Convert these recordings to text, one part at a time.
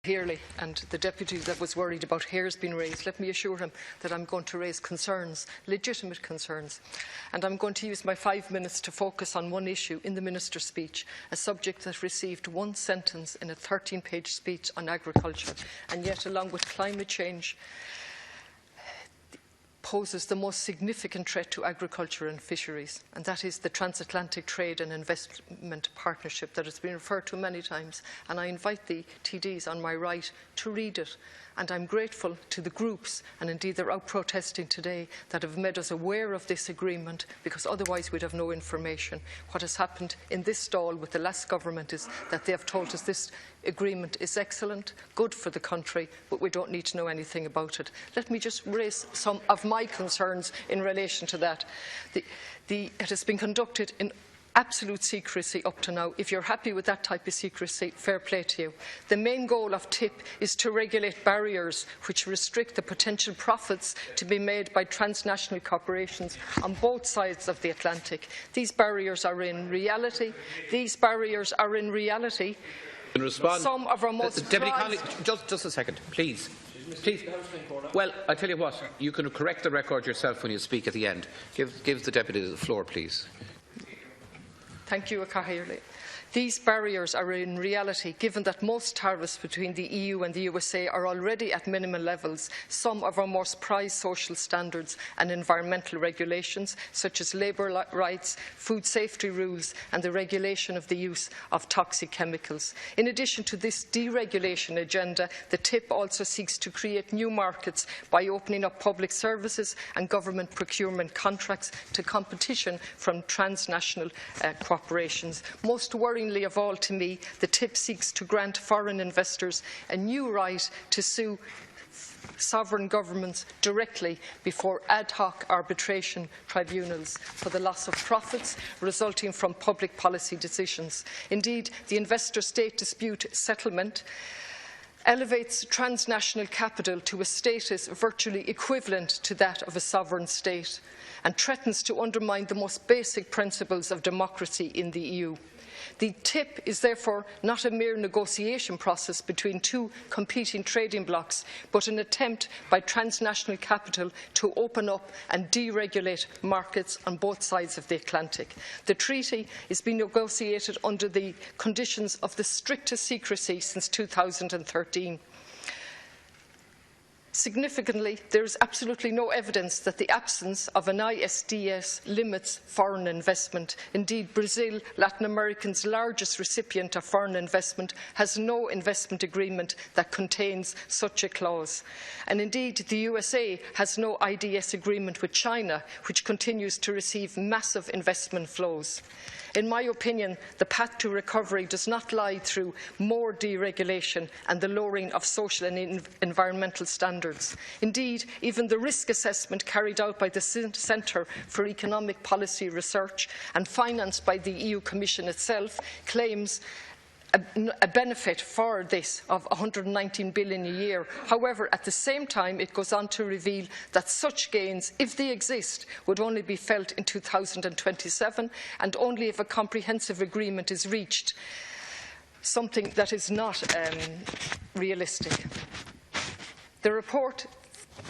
Clearly, and the deputy that was worried about hairs being raised, let me assure him that I'm going to raise concerns, legitimate concerns, and I'm going to use my 5 minutes to focus on one issue in the Minister's speech, a subject that received one sentence in a 13-page speech on agriculture, and yet, along with climate change, poses the most significant threat to agriculture and fisheries, and that is the transatlantic trade and investment partnership that has been referred to many times. And I invite the TDs on my right to read it. And I'm grateful to the groups, and indeed they're out protesting today, that have made us aware of this agreement, because otherwise we'd have no information. What has happened in this stall with the last government is that they have told us this agreement is excellent, good for the country, but we don't need to know anything about it. Let me just raise some of my concerns in relation to that. It has been conducted in absolute secrecy up to now. If you're happy with that type of secrecy, fair play to you. The main goal of TTIP is to regulate barriers which restrict the potential profits to be made by transnational corporations on both sides of the Atlantic. These barriers are in reality. In response, some of our most Deputy Connolly, just a second, please. Please. Well, I tell you what, you can correct the record yourself when you speak at the end. Give the Deputy the floor, please. Thank you, Cahirley. These barriers are in reality, given that most tariffs between the EU and the USA are already at minimum levels. Some of our most prized social standards and environmental regulations, such as labour rights, food safety rules and the regulation of the use of toxic chemicals. In addition to this deregulation agenda, the TTIP also seeks to create new markets by opening up public services and government procurement contracts to competition from transnational corporations. Most worryingly of all to me, the TTIP seeks to grant foreign investors a new right to sue sovereign governments directly before ad hoc arbitration tribunals for the loss of profits resulting from public policy decisions. Indeed, the investor-state dispute settlement elevates transnational capital to a status virtually equivalent to that of a sovereign state and threatens to undermine the most basic principles of democracy in the EU. The TTIP is therefore not a mere negotiation process between two competing trading blocs, but an attempt by transnational capital to open up and deregulate markets on both sides of the Atlantic. The treaty is being negotiated under the conditions of the strictest secrecy since 2013. Significantly, there is absolutely no evidence that the absence of an ISDS limits foreign investment. Indeed, Brazil, Latin America's largest recipient of foreign investment, has no investment agreement that contains such a clause. And indeed, the USA has no IDS agreement with China, which continues to receive massive investment flows. In my opinion, the path to recovery does not lie through more deregulation and the lowering of social and environmental standards. Indeed, even the risk assessment carried out by the Centre for Economic Policy Research and financed by the EU Commission itself claims a benefit for this of €119 billion a year. However, at the same time, it goes on to reveal that such gains, if they exist, would only be felt in 2027 and only if a comprehensive agreement is reached, something that is not realistic. The report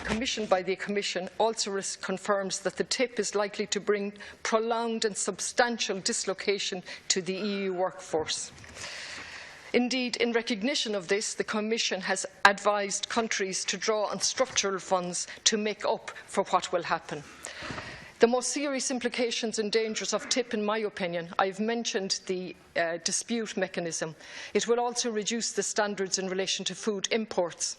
commissioned by the Commission also confirms that the TTIP is likely to bring prolonged and substantial dislocation to the EU workforce. Indeed, in recognition of this, the Commission has advised countries to draw on structural funds to make up for what will happen. The most serious implications and dangers of TTIP, in my opinion, I have mentioned the dispute mechanism. It will also reduce the standards in relation to food imports.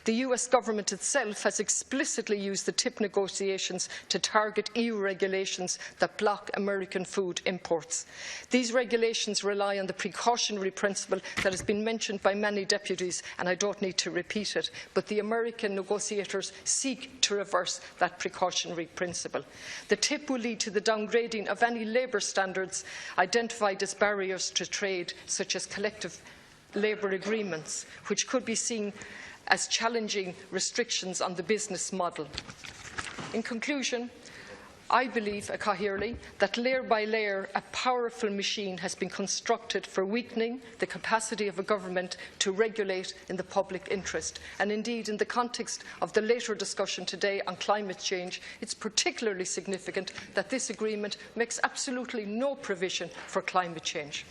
The US government itself has explicitly used the TTIP negotiations to target EU regulations that block American food imports. These regulations rely on the precautionary principle that has been mentioned by many deputies, and I don't need to repeat it, but the American negotiators seek to reverse that precautionary principle. The TTIP will lead to the downgrading of any labour standards identified as barriers to trade, such as collective labour agreements, which could be seen as challenging restrictions on the business model. In conclusion, I believe, Cahirley, that layer by layer a powerful machine has been constructed for weakening the capacity of a government to regulate in the public interest. And indeed, in the context of the later discussion today on climate change, it's particularly significant that this agreement makes absolutely no provision for climate change.